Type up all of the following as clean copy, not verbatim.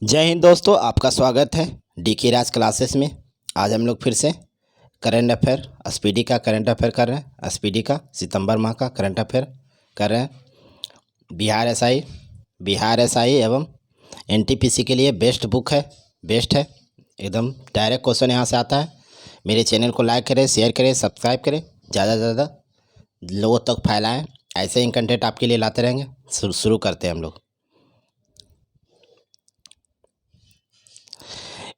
जय हिंद दोस्तों, आपका स्वागत है डीके राज क्लासेस में। आज हम लोग फिर से करंट अफेयर एसपीडी का करंट अफेयर कर रहे हैं। एसपीडी का सितंबर माह का करंट अफेयर कर रहे हैं। बिहार एसआई एवं एनटीपीसी के लिए बेस्ट बुक है, बेस्ट है एकदम। डायरेक्ट क्वेश्चन यहाँ से आता है। मेरे चैनल को लाइक करें, शेयर करें, सब्सक्राइब करें, ज़्यादा से ज़्यादा लोगों तक फैलाएँ। ऐसे ही कंटेंट आपके लिए लाते रहेंगे। शुरू करते हैं हम लोग।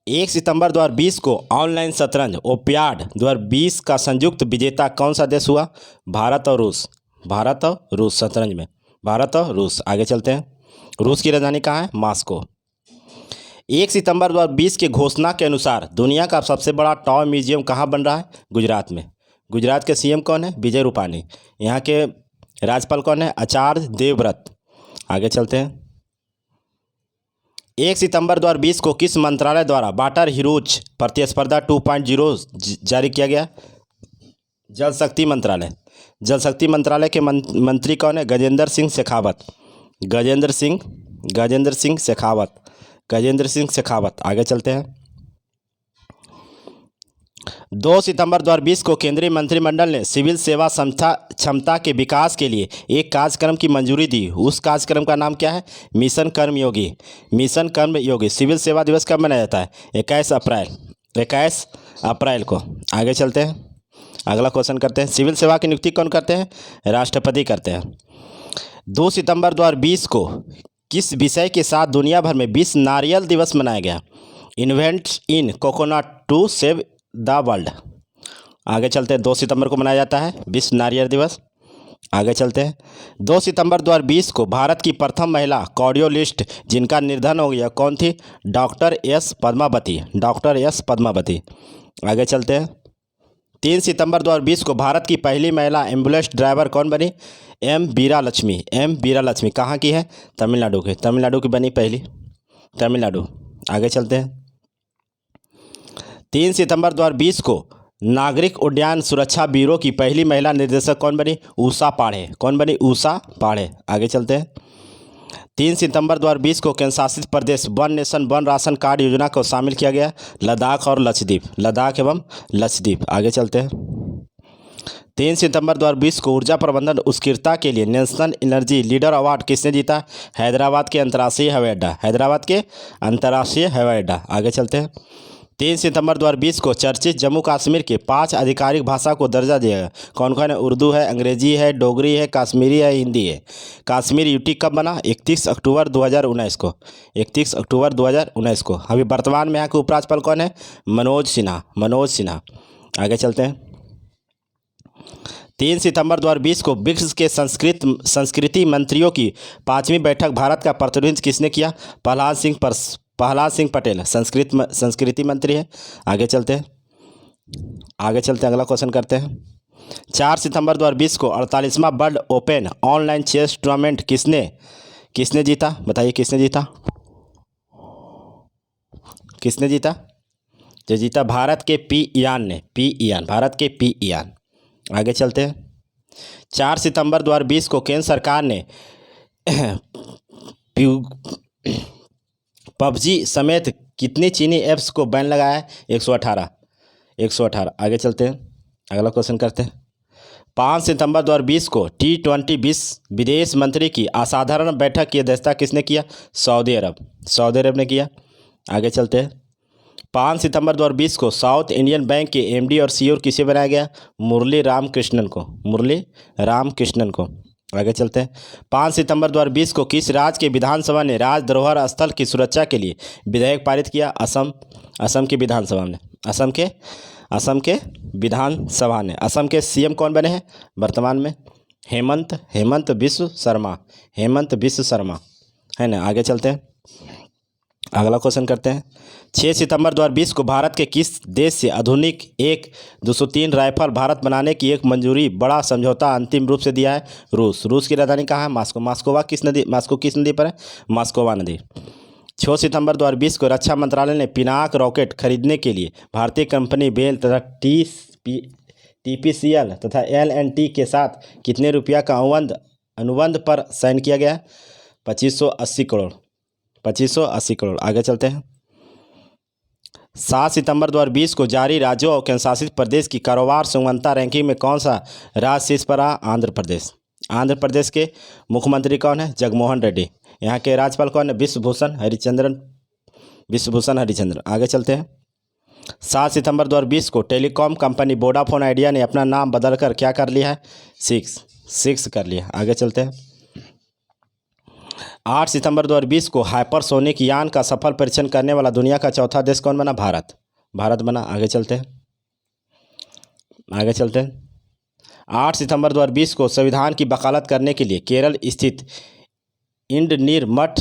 1 सितंबर 2020 को ऑनलाइन शतरंज ओलंपियाड 2020 का संयुक्त विजेता कौन सा देश हुआ? भारत और रूस शतरंज में भारत और रूस। आगे चलते हैं। रूस की राजधानी कहाँ है? मॉस्को। 1 सितंबर 2020 के घोषणा के अनुसार दुनिया का सबसे बड़ा टॉय म्यूजियम कहाँ बन रहा है? गुजरात में। गुजरात के सीएम कौन है? विजय रूपानी। यहाँ के राज्यपाल कौन है? आचार्य देवव्रत। आगे चलते हैं। 1 सितंबर 2020 को किस मंत्रालय द्वारा वाटर हीरोज प्रतिस्पर्धा 2.0 जारी किया गया? जल शक्ति मंत्रालय। जल शक्ति मंत्रालय के मंत्री कौन है? गजेंद्र सिंह शेखावत। आगे चलते हैं। 2 सितंबर 2020 को केंद्रीय मंत्रिमंडल ने सिविल सेवा क्षमता के विकास के लिए एक कार्यक्रम की मंजूरी दी। उस कार्यक्रम का नाम क्या है? मिशन कर्मयोगी। सिविल सेवा दिवस कब मनाया जाता है? 21 अप्रैल को। आगे चलते हैं। अगला क्वेश्चन करते हैं। सिविल सेवा की नियुक्ति कौन करते हैं? राष्ट्रपति करते हैं। 2 सितंबर 2020 को किस विषय के साथ दुनिया भर में विश्व नारियल दिवस मनाया गया? Invent in coconut to save the world. आगे चलते हैं। 2 सितंबर को मनाया जाता है विश्व नारियल दिवस। आगे चलते हैं। 2 सितंबर 2020 को भारत की प्रथम महिला कार्डियोलिस्ट जिनका निधन हो गया कौन थी? Doctor S Padmavati. आगे चलते हैं। 3 सितंबर 2020 को भारत की पहली महिला एम्बुलेंस ड्राइवर कौन बनी? एम बीरा लक्ष्मी। कहाँ की है? तमिलनाडु की बनी पहली, तमिलनाडु। आगे चलते हैं। 3 सितंबर 2020 को नागरिक उड्डयन सुरक्षा ब्यूरो की पहली महिला निदेशक कौन बनी? उषा पाढ़े। आगे चलते हैं। 3 सितंबर 2020 को केंद्र शासित प्रदेश one nation one ration card योजना को शामिल किया गया लद्दाख एवं लक्षद्वीप। आगे चलते हैं। 3 सितंबर 2020 को ऊर्जा प्रबंधन उत्कृष्टता के लिए नेशनल एनर्जी लीडर अवार्ड किसने जीता? हैदराबाद के अंतर्राष्ट्रीय हवाई अड्डा। आगे चलते हैं। 3 सितंबर 2020 को चर्चित जम्मू कश्मीर के 5 आधिकारिक भाषा को दर्जा दिया गया। कौन कौन है? उर्दू है, अंग्रेजी है, डोगरी है, कश्मीरी है, हिंदी है। कश्मीर यूटी कब बना? 31 अक्टूबर 2019 को। अभी वर्तमान में यहाँ के उपराज्यपाल कौन है? मनोज सिन्हा। आगे चलते हैं। 3 सितंबर 2020 को ब्रिक्स के संस्कृति मंत्रियों की 5वीं बैठक भारत का प्रतिनिधित्व किसने किया? प्रहलाद सिंह पटेल संस्कृति मंत्री है। आगे चलते हैं। अगला क्वेश्चन करते हैं। 4 सितंबर 2020 को 48वां world open online chess tournament किसने जीता? बताइए किसने जीता? जो जीता भारत के पी ईयान। आगे चलते हैं। 4 सितंबर 2020 को केंद्र सरकार ने पबजी समेत कितनी चीनी ऐप्स को बैन लगाया है? 118। आगे चलते हैं। अगला क्वेश्चन करते हैं। 5 सितंबर 2020 को T20 विश्व विदेश मंत्री की असाधारण बैठक की अध्यक्षता किसने किया? सऊदी अरब ने किया। आगे चलते हैं। 5 सितंबर 2020 को साउथ इंडियन बैंक के एमडी और सीईओ किसे बनाया गया? मुरली रामकृष्णन को। आगे चलते हैं। 5 सितंबर 2020 को किस राज्य के विधानसभा ने राज धरोहर स्थल की सुरक्षा के लिए विधेयक पारित किया? असम के विधानसभा ने। असम के विधानसभा ने। असम के सीएम कौन बने हैं वर्तमान में? हेमंत बिस्व शर्मा है ना। आगे चलते हैं। अगला क्वेश्चन करते हैं। 6 सितंबर 2020 को भारत के किस देश से आधुनिक एक 203 राइफल भारत बनाने की एक मंजूरी बड़ा समझौता अंतिम रूप से दिया है? रूस की राजधानी कहाँ है? मास्को किस नदी पर है? मास्कोवा नदी। 6 सितंबर 2020 को रक्षा मंत्रालय ने पिनाक रॉकेट खरीदने के लिए भारतीय कंपनी बेल तथा TPCL तथा L&T के साथ कितने रुपया का अनुबंध पर साइन किया गया? 2580 करोड़। 2580 करोड़। आगे चलते हैं। 7 सितंबर 2020 को जारी राज्यों और केंद्रशासित प्रदेश की कारोबार सुगमता रैंकिंग में कौन सा राज्य शीर्ष पर रहा? आंध्र प्रदेश। आंध्र प्रदेश के मुख्यमंत्री कौन है? जगनमोहन रेड्डी। यहाँ के राज्यपाल कौन है? विश्वभूषण हरिचंद्रन। आगे चलते हैं। 7 सितंबर 2020 को टेलीकॉम कंपनी वोडाफोन आइडिया ने अपना नाम बदलकर क्या कर लिया है? सिक्स कर लिया। आगे चलते हैं। 8 सितंबर 2020 को हाइपरसोनिक यान का सफल परीक्षण करने वाला दुनिया का चौथा देश कौन बना? भारत बना। आगे चलते हैं। 8 सितंबर 2020 को संविधान की वकालत करने के लिए केरल स्थित इंडनीर मठ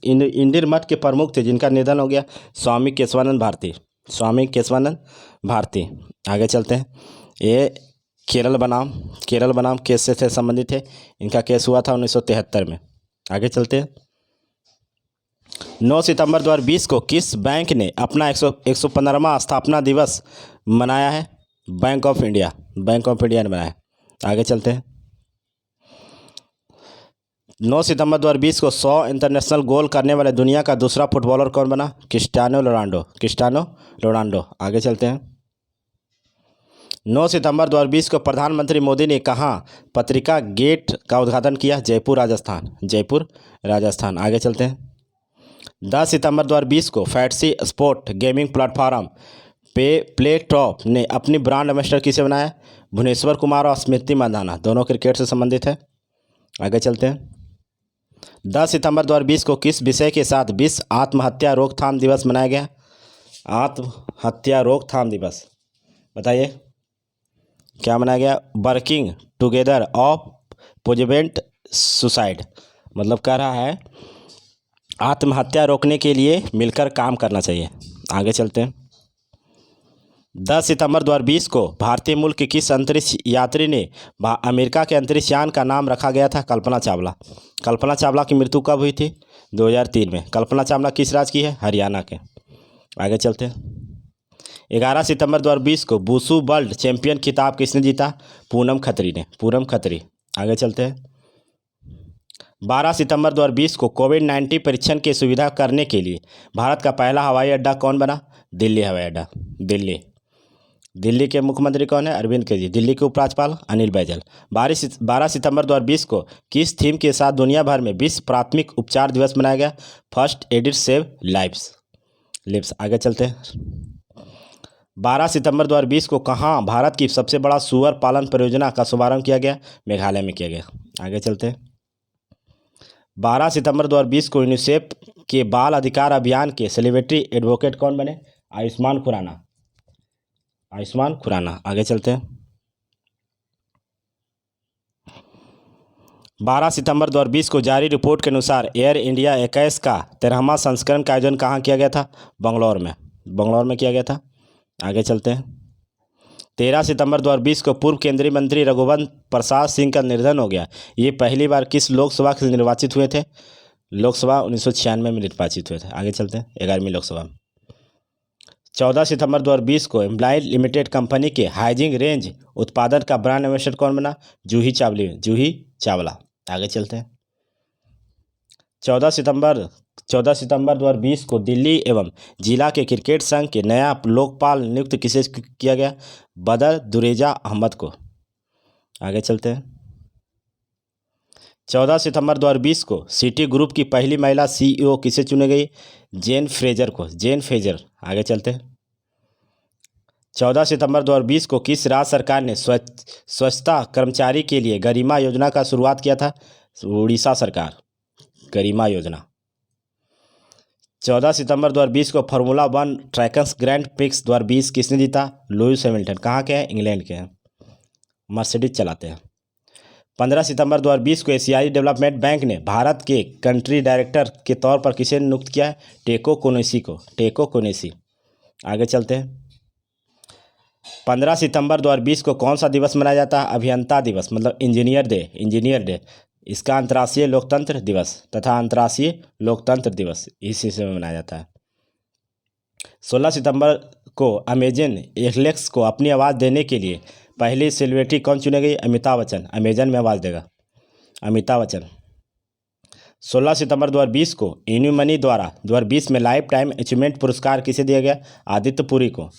इंदिर मठ के प्रमुख थे जिनका निधन हो गया? स्वामी केशवानंद भारती। आगे चलते हैं। ये केरल बनाम केस से संबंधित है। इनका केस हुआ था 1973 में। आगे चलते हैं। 9 सितंबर 2020 को किस बैंक ने अपना 115वां स्थापना दिवस मनाया है? बैंक ऑफ इंडिया ने मनाया। आगे चलते हैं। 9 सितंबर 2020 को 100 इंटरनेशनल गोल करने वाले दुनिया का दूसरा फुटबॉलर कौन बना? Cristiano Ronaldo. आगे चलते हैं। 9 सितंबर 2020 को प्रधानमंत्री मोदी ने कहाँ पत्रिका गेट का उद्घाटन किया? जयपुर राजस्थान। आगे चलते हैं। 10 सितंबर 2020 को फैंटेसी स्पोर्ट गेमिंग प्लेटफॉर्म प्लेटॉप ने अपनी ब्रांड एम्बेसडर किसे बनाया? भुवनेश्वर कुमार और स्मृति मंदाना। दोनों क्रिकेट से संबंधित है। आगे चलते हैं। 10 सितंबर 2020 को किस विषय के साथ विश्व आत्महत्या रोकथाम दिवस मनाया गया? आत्महत्या रोकथाम दिवस, बताइए क्या मनाया गया? Working together of prevent suicide. मतलब कह रहा है आत्महत्या रोकने के लिए मिलकर काम करना चाहिए। आगे चलते हैं। 10 सितंबर 2020 को भारतीय मूल के किस अंतरिक्ष यात्री ने अमेरिका के अंतरिक्ष यान का नाम रखा गया था? कल्पना चावला की मृत्यु कब हुई थी? 2003 में। कल्पना चावला किस राज्य की है? हरियाणा के। आगे चलते हैं। 11 सितंबर 2020 को वुशु वर्ल्ड चैंपियन खिताब किसने जीता? पूनम खत्री। आगे चलते हैं। 12 सितंबर 2020 को कोविड-19 परीक्षण की सुविधा करने के लिए भारत का पहला हवाई अड्डा कौन बना? दिल्ली हवाई अड्डा। दिल्ली के मुख्यमंत्री कौन है? अरविंद केजरीवाल। दिल्ली के उपराज्यपाल अनिल बैजल। 12 सितंबर 2020 को किस थीम के साथ दुनिया भर में विश्व प्राथमिक उपचार दिवस मनाया गया? First aid save lives. आगे चलते हैं। 12 सितंबर 2020 को कहाँ भारत की सबसे बड़ा सुअर पालन परियोजना का शुभारंभ किया गया? मेघालय में किया गया। आगे चलते हैं। 12 सितंबर 2020 को यूनिसेफ के बाल अधिकार अभियान के सेलिब्रिटी एडवोकेट कौन बने? आयुष्मान खुराना। आगे चलते हैं। 12 सितंबर 2020 को जारी रिपोर्ट के अनुसार एयर इंडिया 21 का 13वां संस्करण का आयोजन कहाँ किया गया था? बंगलौर में किया गया था। आगे चलते हैं। 13 सितंबर 2020 को पूर्व केंद्रीय मंत्री रघुवंश प्रसाद सिंह का निधन हो गया। ये पहली बार किस लोकसभा से निर्वाचित हुए थे? लोकसभा 1996 में निर्वाचित हुए थे। आगे चलते हैं। 11वीं लोकसभा। 14 सितंबर 2020 को एम्प्लाई लिमिटेड कंपनी के हाइजिंग रेंज उत्पादन का ब्रांड एम्बेसडर कौन बना? जूही चावला। आगे चलते हैं। 14 सितंबर 2020 को दिल्ली एवं जिला के क्रिकेट संघ के नया लोकपाल नियुक्त किसे किया गया? बदर दुरेजा अहमद को। आगे चलते हैं। 14 सितंबर 2020 को सिटी ग्रुप की पहली महिला CEO किसे चुनी गई? Jane Fraser. आगे चलते हैं। 14 सितंबर 2020 को किस राज्य सरकार ने स्वच्छता कर्मचारी के लिए गरिमा योजना का शुरुआत किया था? उड़ीसा सरकार। गरिमा योजना। 14 सितंबर 2020 को फार्मूला 1 ट्रैक्स ग्रैंड प्रिक्स 2020 किसने जीता? Lewis Hamilton. कहाँ के हैं? इंग्लैंड के हैं। मर्सिडीज चलाते हैं। 15 सितंबर 2020 को एशियाई डेवलपमेंट बैंक ने भारत के कंट्री डायरेक्टर के तौर पर किसे नियुक्त किया है? टेको कोनेसी। आगे चलते हैं। 15 सितंबर 2020 को कौन सा दिवस मनाया जाता है? अभियंता दिवस, मतलब इंजीनियर डे। इसका अंतर्राष्ट्रीय लोकतंत्र दिवस तथा अंतर्राष्ट्रीय लोकतंत्र दिवस इसी से मनाया जाता है। 16 सितंबर को अमेजन एलेक्सा को अपनी आवाज़ देने के लिए पहली सेलिब्रिटी कौन चुने गई? अमिताभ बच्चन। अमेजन में आवाज़ देगा अमिताभ बच्चन। 16 सितंबर 2020 को इन्यूमनी द्वारा 2020 में लाइफ टाइम अचीवमेंट पुरस्कार किसे दिया गया? आदित्य पुरी को।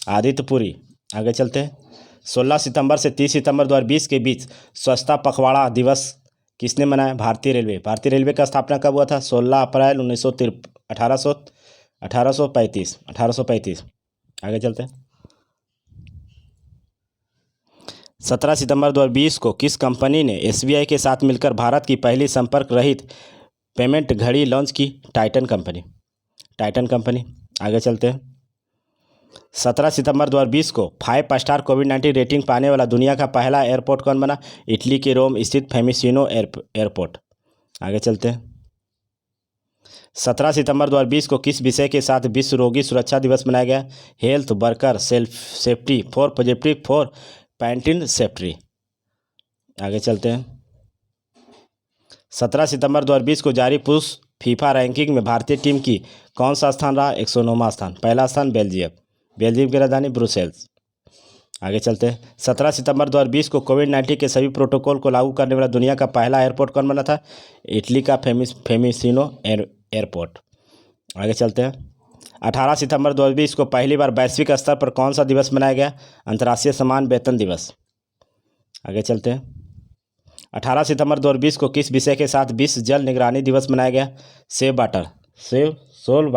आदित्य पुरी। आगे चलते हैं। 16 सितंबर से 30 सितंबर 2020 के बीच स्वच्छता पखवाड़ा दिवस किसने मनाया? भारतीय रेलवे। भारतीय रेलवे का स्थापना कब हुआ था? 16 अप्रैल 1835। आगे चलते हैं। 17 सितंबर 2020 को किस कंपनी ने एसबीआई के साथ मिलकर भारत की पहली संपर्क रहित पेमेंट घड़ी लॉन्च की? Titan company. Titan company. आगे चलते हैं। 17 सितंबर 2020 को 5 स्टार कोविड-19 रेटिंग पाने वाला दुनिया का पहला एयरपोर्ट कौन बना? इटली के रोम स्थित फेमिसिनो एयरपोर्ट। आगे चलते हैं। 17 सितंबर 2020 को किस विषय के साथ विश्व रोगी सुरक्षा दिवस मनाया गया? Health worker safety for projective for painting safety. आगे चलते हैं। 17 सितंबर 2020 को जारी पुरुष फीफा रैंकिंग में भारतीय टीम की कौन सा स्थान रहा? 109वां स्थान। पहला स्थान बेल्जियम। बेल्जियम की राजधानी ब्रुसेल्स। आगे चलते हैं। 17 सितंबर 2020 को कोविड-19 के सभी प्रोटोकॉल को लागू करने वाला दुनिया का पहला एयरपोर्ट कौन बना था? इटली का फेमिसिनो एयरपोर्ट। आगे चलते हैं। 18 सितंबर 2020 को पहली बार वैश्विक स्तर पर कौन सा दिवस मनाया गया? अंतर्राष्ट्रीय समान वेतन दिवस। आगे चलते हैं। 18 सितंबर 2020 को किस विषय के साथ विश्व जल निगरानी दिवस मनाया गया? Soul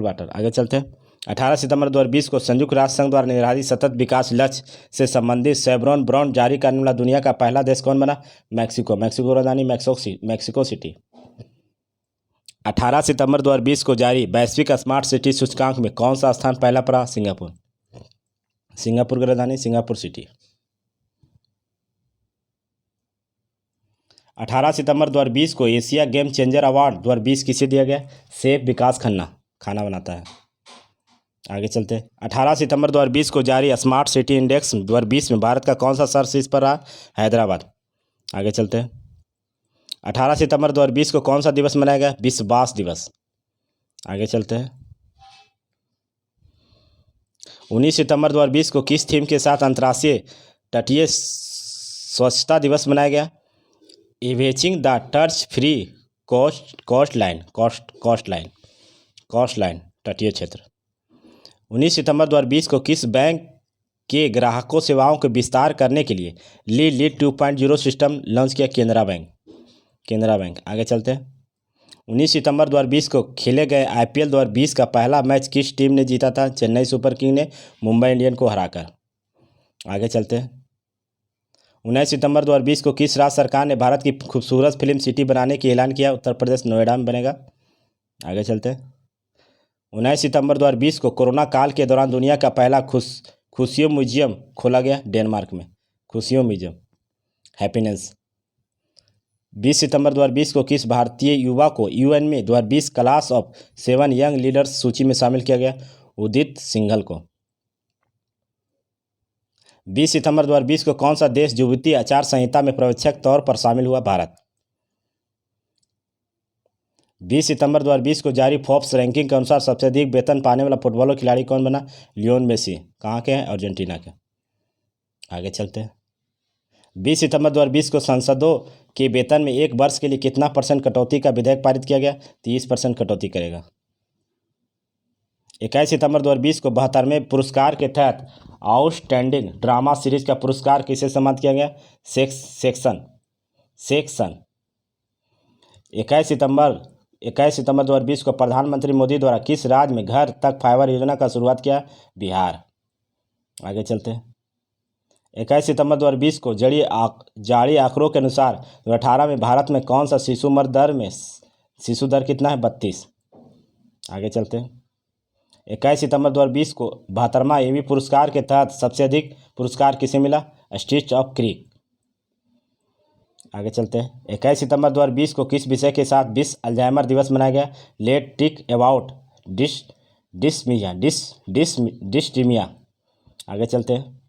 water. आगे चलते हैं। 18 सितंबर 2020 को संयुक्त राष्ट्र संघ द्वारा निर्धारित सतत विकास लक्ष्य से संबंधित शेवरॉन बॉन्ड जारी करने वाला दुनिया का पहला देश कौन बना? मैक्सिको। मैक्सिको राजधानी मैक्सिको सिटी। 18 सितंबर 2020 को जारी वैश्विक स्मार्ट सिटी सूचकांक में कौन सा स्थान पहला पड़ा? सिंगापुर। सिंगापुर की राजधानी सिंगापुर सिटी। 18 सितंबर 2020 को एशिया गेम चेंजर अवार्ड 2020 किसे दिया गया? शेफ विकास खन्ना, खाना बनाता है। आगे चलते हैं। 18 सितंबर 2020 को जारी स्मार्ट सिटी इंडेक्स 2020 में भारत का कौन सा शहर शीर्ष पर रहा? हैदराबाद। आगे चलते हैं। 18 सितंबर 2020 को कौन सा दिवस मनाया गया? विश्व बांस दिवस। आगे चलते हैं। 19 सितंबर 2020 को किस थीम के साथ अंतर्राष्ट्रीय तटीय स्वच्छता दिवस मनाया गया? एवेचिंग the touch free coastline तटीय क्षेत्र। 19 सितंबर 2020 को किस बैंक के ग्राहकों सेवाओं के विस्तार करने के लिए लीड 2.0 सिस्टम लॉन्च किया? केनरा बैंक। आगे चलते हैं। 19 सितंबर 2020 को खेले गए आईपीएल 2020 का पहला मैच किस टीम ने जीता था? चेन्नई सुपर किंग ने मुंबई इंडियन को हराकर। आगे चलते हैं। 19 सितंबर 2020 को किस राज्य सरकार ने भारत की खूबसूरत फिल्म सिटी बनाने की ऐलान किया? उत्तर प्रदेश नोएडा में बनेगा। आगे चलते हैं। 19 सितंबर 2020 को कोरोना काल के दौरान दुनिया का पहला खुशियों म्यूजियम खोला गया? डेनमार्क में। खुशियों म्यूजियम, हैप्पीनेस। 20 सितंबर 2020 को किस भारतीय युवा को यूएन में 2020 क्लास ऑफ 7 यंग लीडर्स सूची में शामिल किया गया? उदित सिंघल को। 20 सितंबर 2020 को कौन सा देश युवती आचार संहिता में पर्यवेक्षक तौर पर शामिल हुआ? भारत। 20 सितंबर 2020 को जारी फोर्ब्स रैंकिंग के अनुसार सबसे अधिक वेतन पाने वाला फुटबॉल खिलाड़ी कौन बना? Lionel Messi. कहाँ के हैं? अर्जेंटीना के। आगे चलते हैं। 20 सितंबर 2020 को संसदों के वेतन में एक वर्ष के लिए कितना % कटौती का विधेयक पारित किया गया? 30% कटौती करेगा। 21 सितंबर 2020 को 72वें पुरस्कार के तहत आउटस्टैंडिंग ड्रामा सीरीज का पुरस्कार किसे सम्मानित किया गया? सेक्शन। 21 सितंबर 2020 को प्रधानमंत्री मोदी द्वारा किस राज्य में घर तक फाइबर योजना का शुरुआत किया? बिहार। आगे चलते हैं। 21 सितंबर 2020 को जारी आंकड़ों के अनुसार 2018 में भारत में कौन सा शिशु दर कितना है? 32। आगे चलते हैं। 21 सितंबर 2020 को 72वां एवी पुरस्कार के तहत सबसे अधिक पुरस्कार किसे मिला? Stitch of creek. आगे चलते हैं। 21 सितंबर 2020 को किस विषय के साथ विश्व अल्जाइमर दिवस मनाया गया? Let talk about dysthymia. आगे चलते हैं।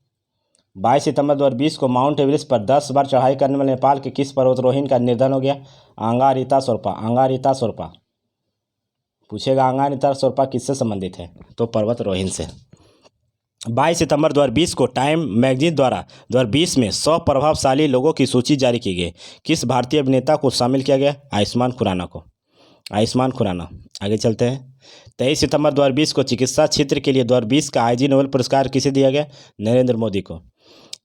22 सितंबर 2020 को माउंट एवरेस्ट पर 10 बार चढ़ाई करने वाले नेपाल के किस पर्वतारोही का निधन हो गया? आंगा रीता सोरपा। पूछेगा आंगा रीता सोरपा किससे संबंधित है? तो पर्वतारोहण से। 22 सितंबर 2020 को टाइम मैगजीन द्वारा 2020 में 100 प्रभावशाली लोगों की सूची जारी की गई। किस भारतीय अभिनेता को शामिल किया गया? आयुष्मान खुराना को। आयुष्मान खुराना। आगे चलते हैं। 23 सितंबर 2020 को चिकित्सा क्षेत्र के लिए 2020 का आईजी नोबेल पुरस्कार किसे दिया गया? नरेंद्र मोदी को।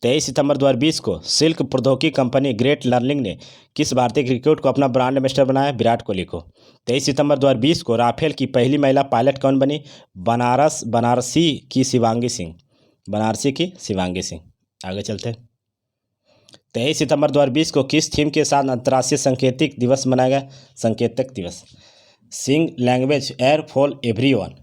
23 सितंबर 2020 को सिल्क प्रौद्योगिकी कंपनी ग्रेट लर्निंग ने किस भारतीय क्रिकेट को अपना ब्रांड एम्बेसडर बनाया? विराट कोहली को। 23 सितंबर 2020 को राफेल की पहली महिला पायलट कौन बनी? बनारसी की शिवांगी सिंह। बनारसी की शिवांगी सिंह। आगे चलते हैं। 23 सितंबर 2020 को किस थीम के साथ अंतर्राष्ट्रीय सांकेतिक दिवस मनाया गया? संकेतक दिवस। सिंग लैंग्वेज एयर फॉर एवरीवन।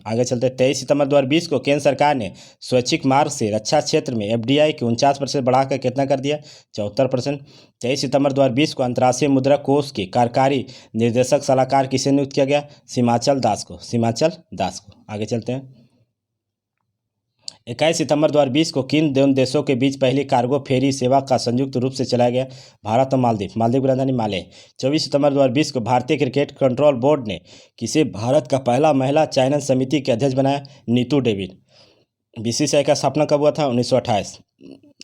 आगे चलते हैं। 23 सितंबर 2020 को केंद्र सरकार ने स्वैच्छिक मार्ग से रक्षा क्षेत्र में एफडीआई की 49% बढ़ाकर कितना कर दिया? 74%। 23 सितंबर 2020 को अंतर्राष्ट्रीय मुद्रा कोष के कार्यकारी निर्देशक सलाहकार किसे नियुक्त किया गया? सीमाचल दास को। आगे चलते हैं। 21 सितंबर 2020 को किन दोनों देशों के बीच पहली कार्गो फेरी सेवा का संयुक्त रूप से चलाया गया? भारत और मालदीव की राजधानी माले। 24 सितंबर 2020 को भारतीय क्रिकेट कंट्रोल बोर्ड ने किसे भारत का पहला महिला चयन समिति के अध्यक्ष बनाया? नीतू डेविड। बीसीसीआई का स्थापना कब हुआ था? 1928।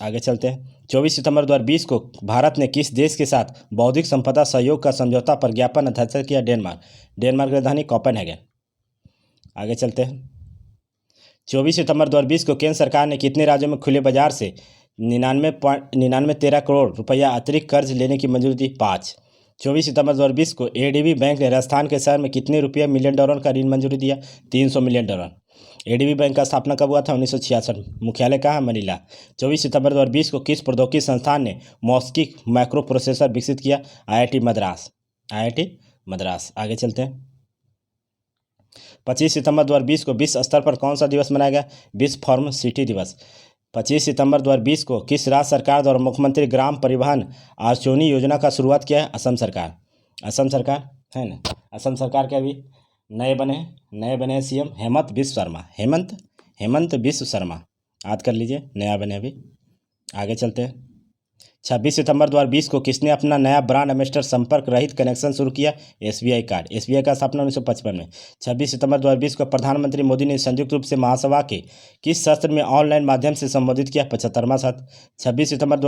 आगे चलते हैं। 24 सितंबर 2020 को भारत ने किस देश के साथ बौद्धिक संपदा सहयोग का समझौता पर ज्ञापन हस्ताक्षर किया? डेनमार्क की राजधानी कोपेनहेगन। आगे चलते हैं। 24 सितंबर 2020 को केंद्र सरकार ने कितने राज्यों में खुले बाजार से 99.9913 करोड़ रुपया अतिरिक्त कर्ज लेने की मंजूरी दी? 5। 24 सितंबर 2020 को एडीबी बैंक ने राजस्थान के शहर में कितने रुपये मिलियन डॉलर का ऋण मंजूरी दिया? 300 मिलियन डॉलर। एडीबी बैंक का स्थापना कब हुआ था? 1966। मुख्यालय कहाँ है? मनीला। 24 सितंबर 2020 को किस प्रौद्योगिकी संस्थान ने मॉस्किक माइक्रो प्रोसेसर विकसित किया? आईआईटी मद्रास। आगे चलते हैं। 25 सितंबर 2020 को विश्व स्तर पर कौन सा दिवस मनाया गया? विश्व फार्म सिटी दिवस। 25 सितंबर 2020 को किस राज्य सरकार द्वारा मुख्यमंत्री ग्राम परिवहन आश्वानी योजना का शुरुआत किया है? असम सरकार है ना। असम सरकार के अभी नए बने सीएम हेमंत बिस्व शर्मा। याद कर लीजिए, नया बने अभी। आगे चलते हैं। 26 सितंबर 2020 को किसने अपना नया ब्रांड एम्बेसडर संपर्क रहित कनेक्शन शुरू किया? SBI card. एसबीआई का स्थापना 1955 में। 26 सितंबर 2020 को प्रधानमंत्री मोदी ने संयुक्त रूप से महासभा के किस सत्र में ऑनलाइन माध्यम से संबोधित किया? 75वां सत्र। 26 सितंबर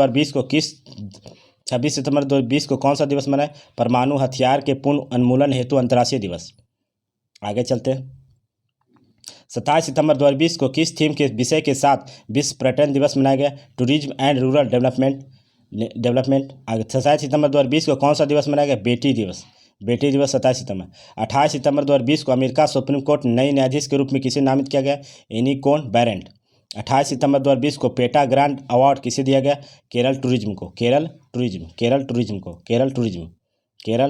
2020 को कौन सा दिवस मनाए? परमाणु हथियार के पूर्ण उन्मूलन हेतु अंतर्राष्ट्रीय दिवस। आगे चलते हैं। 27 सितंबर 2020 को किस थीम के विषय के साथ विश्व पर्यटन दिवस मनाया गया? Tourism and rural development. आगे 27 सितंबर 2020 को कौन सा दिवस मनाया गया? बेटी दिवस 27 सितंबर। 28 सितंबर 2020 को अमेरिका सुप्रीम कोर्ट नई न्यायाधीश के रूप में किसे नामित किया गया? एनी कोन बेरेंट। 28 सितंबर 2020 को पेटा ग्रांड अवार्ड किसे दिया गया? केरल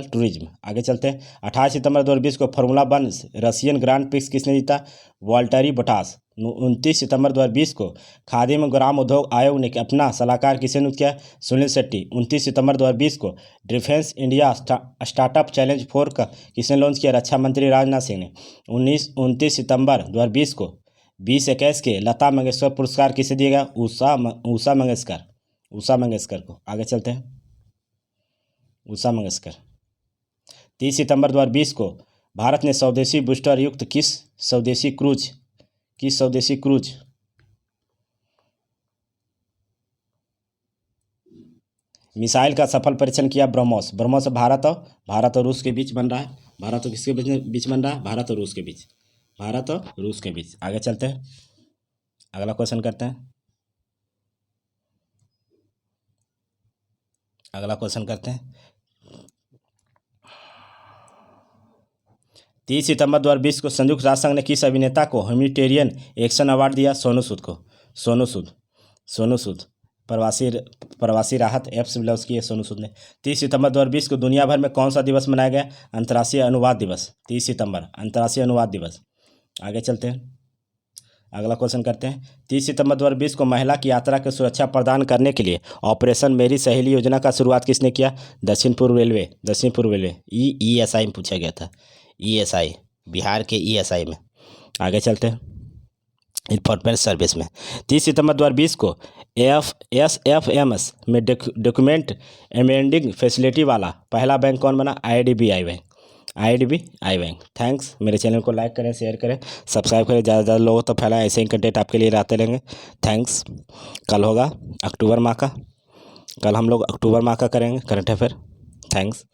टूरिज्म। आगे चलते हैं। 28 सितंबर 2020 को फार्मूला 1 रशियन ग्रांड प्रिक्स किसने जीता? Valtteri Bottas. 29 सितंबर 2020 को खादी एवं ग्राम उद्योग आयोग ने अपना सलाहकार किसे नियुक्त किया? सुनील शेट्टी। 29 सितंबर 2020 को डिफेंस इंडिया स्टार्टअप चैलेंज 4 का किसने लॉन्च किया? रक्षा मंत्री राजनाथ सिंह ने। 29 सितंबर 2020 को 2021 के लता मंगेशकर पुरस्कार किसे दिया गया? उषा मंगेशकर को। आगे चलते हैं। उषा मंगेशकर। 30 सितंबर 2020 को भारत ने स्वदेशी बूस्टर युक्त किस स्वदेशी क्रूज मिसाइल का सफल परीक्षण किया? ब्रह्मोस भारत और रूस के बीच बन रहा है। भारत और किसके बीच बन रहा है? भारत और रूस के बीच। आगे चलते हैं। अगला क्वेश्चन करते हैं। 30 सितंबर 2020 को संयुक्त राष्ट्र संघ ने किस अभिनेता को ह्यूमैनिटेरियन एक्शन अवार्ड दिया? सोनू सूद। प्रवासी राहत एप्स ब्लाउज की है सोनू सूद ने। 30 सितंबर 2020 को दुनिया भर में कौन सा दिवस मनाया गया? अंतर्राष्ट्रीय अनुवाद दिवस। 30 सितंबर अंतर्राष्ट्रीय अनुवाद दिवस। आगे चलते हैं। अगला क्वेश्चन करते हैं। 30 सितंबर 2020 को महिला की यात्रा की सुरक्षा प्रदान करने के लिए ऑपरेशन मेरी सहेली योजना का शुरुआत किसने किया? दक्षिण पूर्व रेलवे। ईएसआई में पूछा गया था। ईएसआई बिहार के ईएसआई में। आगे चलते हैं। इंफॉर्मेशन सर्विस में 30 सितंबर 2020 को एसएफएमएस में डॉक्यूमेंट अमेंडिंग फैसिलिटी वाला पहला बैंक कौन बना? IDBI bank. IDB आई बैंक। थैंक्स। मेरे चैनल को लाइक करें, शेयर करें, सब्सक्राइब करें, ज़्यादा से ज़्यादा लोगों तक फैलाएं। ऐसे ही कंटेंट आपके लिए लाते रहेंगे। थैंक्स। कल होगा अक्टूबर माह का, कल हम लोग अक्टूबर माह का करेंगे करंट अफेयर। थैंक्स।